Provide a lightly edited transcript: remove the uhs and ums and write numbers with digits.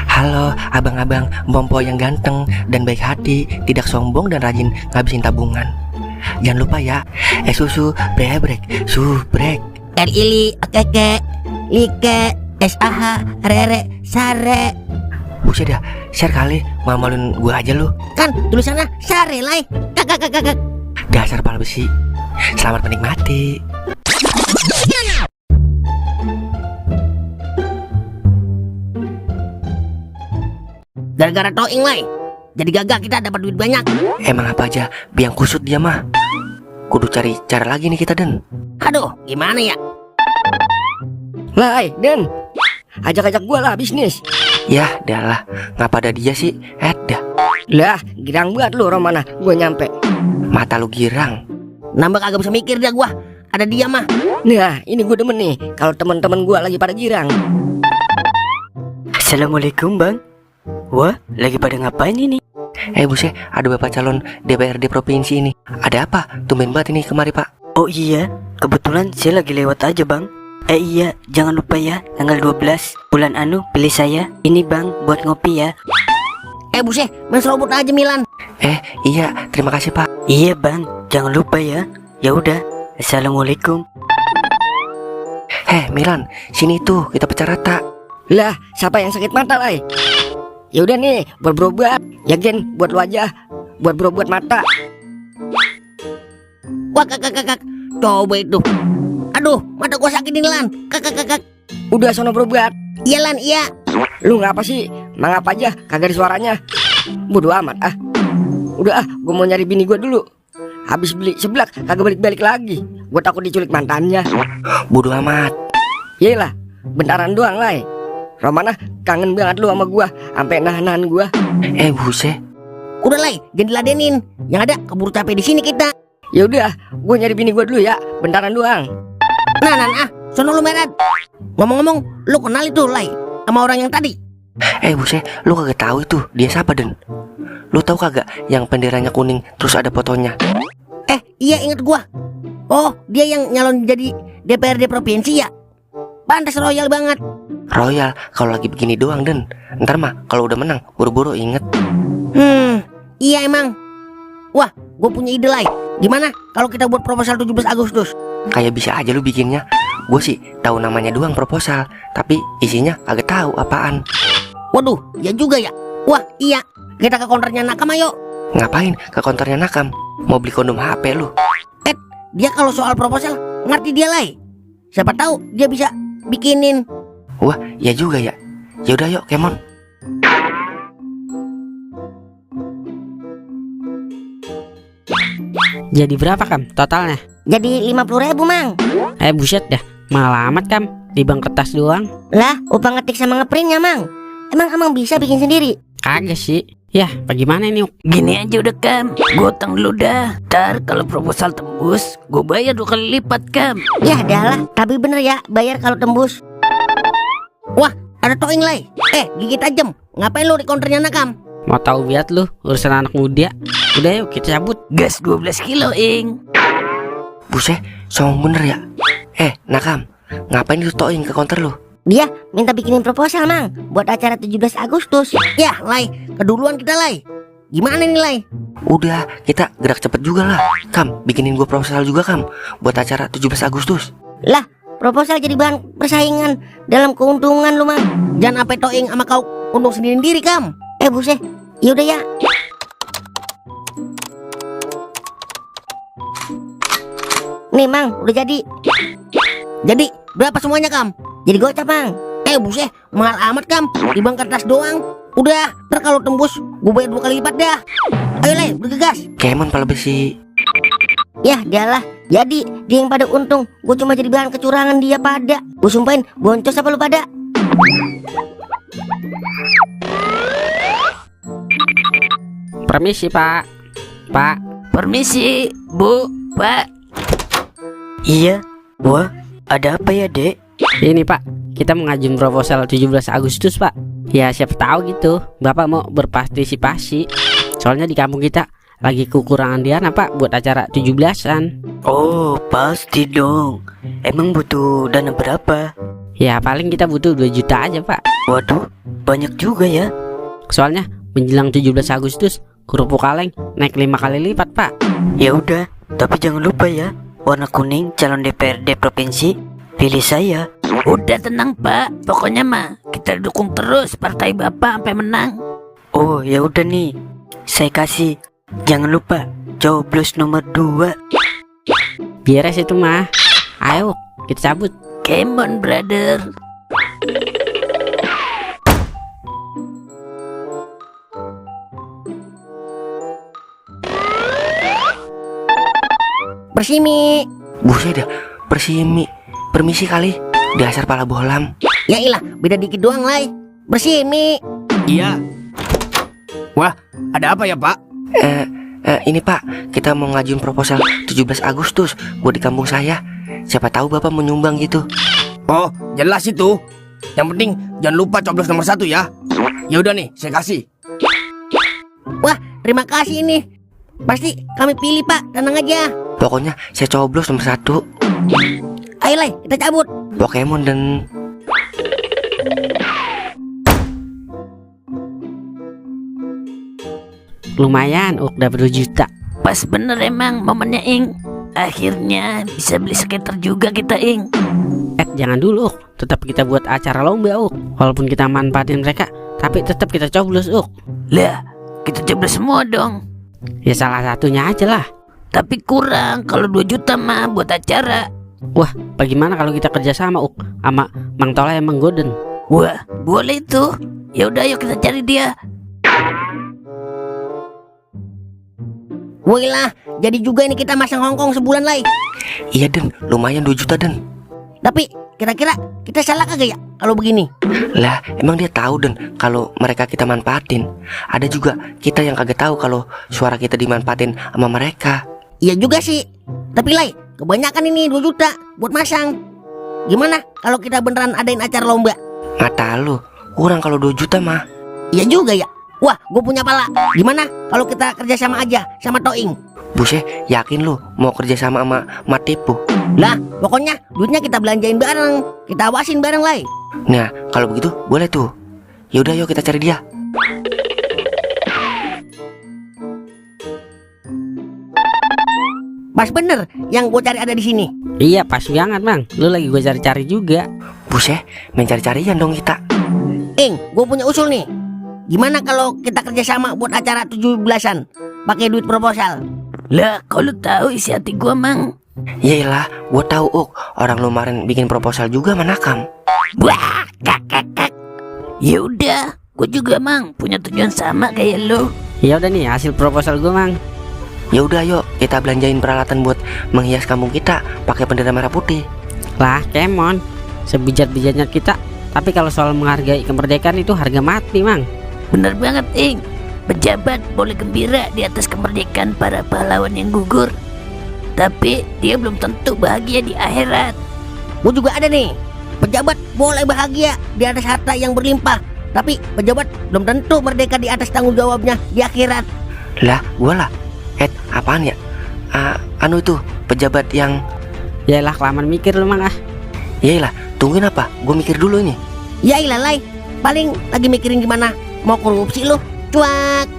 Halo abang-abang Bompo yang ganteng dan baik hati, tidak sombong dan rajin ngabisin tabungan. Jangan lupa ya, susu brebrek, subrek. Ili, keke, like, SAH, rere, sare. Buset dah, share kali, malu-maluin gua aja lu. Kan tulisannya sare lai. Kakak. Dasar pala besi. Selamat menikmati. Gara-gara Toing lai, jadi gagak kita dapat duit banyak. Emang apa aja biang kusut dia mah. Kudu cari cara lagi nih kita, Den. Aduh, gimana ya? Lai, Den, ajak-ajak gua lah bisnis. Yah, dah lah, ngapa ada dia sih? Dah, Lah, girang banget lu Romana, gua nyampe. mata lu girang. Nambah kagak bisa mikir dia gua. Ada dia mah. Nah, ini gua demen nih kalau teman-teman gua lagi pada girang. Assalamualaikum bang. Wah, lagi pada ngapain ini? Buset, ada bapak calon DPRD provinsi ini. Ada apa? Tumben banget ini kemari pak. Oh iya, kebetulan saya lagi lewat aja bang. Iya, jangan lupa ya, tanggal 12 bulan anu pilih saya. Ini bang, buat ngopi ya. Buset, main serobot aja Milan. Iya, terima kasih pak. Iya bang, jangan lupa ya. Ya udah, assalamualaikum. Milan, sini tuh kita pecah rata. Lah, siapa yang sakit mata, Lai? Ya udah nih, buat berobat. Ya Gen, buat lu aja. Buat berobat mata. Wah, kakak. Coba itu. Aduh, mata gua sakit nih Lan. Kakak. Udah sono berobat. Iya Lan, iya. Lu ngapa sih? Mangap aja, kagak ada suaranya. Bodo amat ah. Udah gua mau nyari bini gua dulu. Habis beli seblak, kagak balik-balik lagi. Gua takut diculik mantannya. Bodo amat. Yelah, bentaran doang, Lai. Romana kangen banget lu sama gua, sampai nahan gua. Buset. Udah Lai, jangan diladenin. Yang ada keburu capek di sini kita. Ya udah, gua nyari bini gua dulu ya, bentaran doang. Nah, sono lu Merat. Ngomong-ngomong, lu kenal itu Lai sama orang yang tadi? Buset, lu kagak tahu itu dia siapa, Den? Lu tahu kagak yang benderanya kuning terus ada fotonya? Iya inget gua. Oh, dia yang nyalon jadi DPRD provinsi ya? Pantas royal banget. Royal kalau lagi begini doang, Den. Ntar mah kalau udah menang buru-buru inget. Iya emang. Wah, gue punya ide Lai. Gimana kalau kita buat proposal 17 Agustus? Kayak bisa aja lu bikinnya. Gue sih tahu namanya doang proposal, tapi isinya kagak tahu apaan. Waduh, ya juga ya. Wah, iya. Kita ke konternya Nakam ayo. Ngapain ke konternya Nakam? Mau beli kondom HP lu? Dia kalau soal proposal ngerti dia Lai. Siapa tahu dia bisa bikinin. Wah, ya juga ya. Yaudah yuk, Kemon. Jadi berapa Kam totalnya? Jadi 50.000 Mang. Buset dah, malah amat Kam. Di bank kertas doang. Lah, upah ngetik sama ngeprintnya Mang. Emang Amang bisa bikin sendiri? Kagak sih. Yah, bagaimana ini? Gini aja udah Kam, gue utang dulu dah. Ntar kalau proposal tembus, gue bayar 2 kali lipat Kam. Ya adalah, tapi bener ya bayar kalau tembus. Wah, ada Toing Lai. Gigi tajam. Ngapain lu di konternya Nakam? Mau tahu biat lu urusan anak muda. Udah yuk kita cabut. Gas 12 kilo ing. Buset, sombong bener ya. Nakam, ngapain lu toing ke konter lu? Dia minta bikinin proposal Mang buat acara 17 Agustus. Ya Lai, keduluan kita Lai. Gimana nih Lai? Udah, kita gerak cepet juga lah. Kam, bikinin gua proposal juga Kam, buat acara 17 Agustus. Lah, proposal jadi bahan persaingan dalam keuntungan lu Mang. Jangan apa Toing sama kau untung sendiri-sendiri Kam. Buset, yaudah ya. Nih Mang, udah jadi. Jadi berapa semuanya Kam? Jadi gocap Mang. Buset, mahal amat Kam. Di bank kertas doang. Udah, ntar kalau tembus gue bayar 2 kali lipat dah. Ayo Lai, bergegas. Kemon pala besi. Ya dialah. Jadi dia yang pada untung. Gue cuma jadi bahan kecurangan dia pada. Gue sumpahin, boncos apa lu pada? Permisi Pak. Pak. Permisi, Bu, Pak. Iya, wah, ada apa ya Dek? Ini Pak, kita mau ngajuin proposal 17 Agustus Pak. Ya siapa tahu gitu Bapak mau berpartisipasi. Soalnya di kampung kita lagi kekurangan dana Pak buat acara 17-an. Oh, pasti dong. Emang butuh dana berapa? Ya paling kita butuh 2 juta aja pak. Waduh, banyak juga ya. Soalnya menjelang 17 Agustus kerupuk kaleng naik 5 kali lipat pak. Ya udah, tapi jangan lupa ya, warna kuning calon DPRD provinsi, pilih saya. Udah tenang Pak, pokoknya mah kita dukung terus partai Bapak sampai menang. Oh ya udah nih, saya kasih. Jangan lupa coblos nomor 2. Beres itu mah. Ayo kita cabut. Come on brother. Bersimi. Buset dah, Persimi. Permisi kali, dasar pala bohlam. Ya ilah, beda dikit doang Lai. Bersimi. Iya. Wah, ada apa ya Pak? Ini Pak, kita mau ngajuin proposal 17 Agustus buat di kampung saya. Siapa tahu Bapak menyumbang gitu. Oh, jelas itu. Yang penting jangan lupa coblos nomor 1 ya. Ya udah nih, saya kasih. Wah, terima kasih ini. Pasti kami pilih Pak, tenang aja. Pokoknya saya coblos nomor 1. Ayo Lai, kita cabut. Pokemon dan Lumayan, dapat 2 juta. Pas bener emang momennya Ing. Akhirnya bisa beli skater juga kita Ing. Jangan dulu tetap kita buat acara lomba Walaupun kita manfaatin mereka, tapi tetap kita coblos Lah, kita coblos semua dong. Ya salah satunya aja lah. Tapi kurang kalau 2 juta mah buat acara. Wah, bagaimana kalau kita kerja sama sama Mang Tola yang Mang Goden? Wah, boleh tuh. Ya udah yuk kita cari dia. Woi lah, jadi juga ini kita masang Hongkong sebulan Lai. iya Den, lumayan 2 juta Den. Tapi kira-kira kita salah kagak ya kalau begini? Lah, emang dia tahu Den kalau mereka kita manfaatin. Ada juga kita yang kagak tahu kalau suara kita dimanfaatin sama mereka. Iya juga sih. Tapi Lai, kebanyakan ini 2 juta buat masang. Gimana kalau kita beneran adain acara lomba? Mata lu, kurang kalau 2 juta mah. Iya juga ya. Wah, gue punya pala. Gimana kalau kita kerja sama aja sama Toing? Buset, yakin lu mau kerja sama Matipu? Lah, pokoknya duitnya kita belanjain bareng. Kita awasin bareng Lai. Nah, kalau begitu boleh tuh. Yaudah yuk kita cari dia. Pas bener yang gue cari ada di sini. Iya, pas banget Mang. Lu lagi gue cari-cari juga. Buset, main cari-carian dong kita. Ing, gue punya usul nih. Gimana kalau kita kerjasama buat acara 17-an pakai duit proposal? Lah, kalau tahu isi hati gua Mang. Yaelah, gua tahu orang lu kemarin bikin proposal juga manakam. Wah, kakak. Ya udah, gua juga Mang punya tujuan sama kayak lo. Ya udah nih hasil proposal gue Mang. Ya udah yuk kita belanjain peralatan buat menghias kampung kita pakai bendera merah putih. Lah, kemon. Sebijat-bijatnya kita, tapi kalau soal menghargai kemerdekaan itu harga mati Mang. Bener banget Ing. Pejabat boleh gembira di atas kemerdekaan para pahlawan yang gugur, tapi dia belum tentu bahagia di akhirat. Gue juga ada nih. Pejabat boleh bahagia di atas harta yang berlimpah, tapi pejabat belum tentu merdeka di atas tanggung jawabnya di akhirat. Lah, gua lah. Apaan ya? Anu itu pejabat yang Yaelah, kelamaan mikir lu Mang ah. Yaelah, tungguin apa? Gua mikir dulu ini. Ya ilah Lai, paling lagi mikirin gimana mau korupsi lo. Cuak.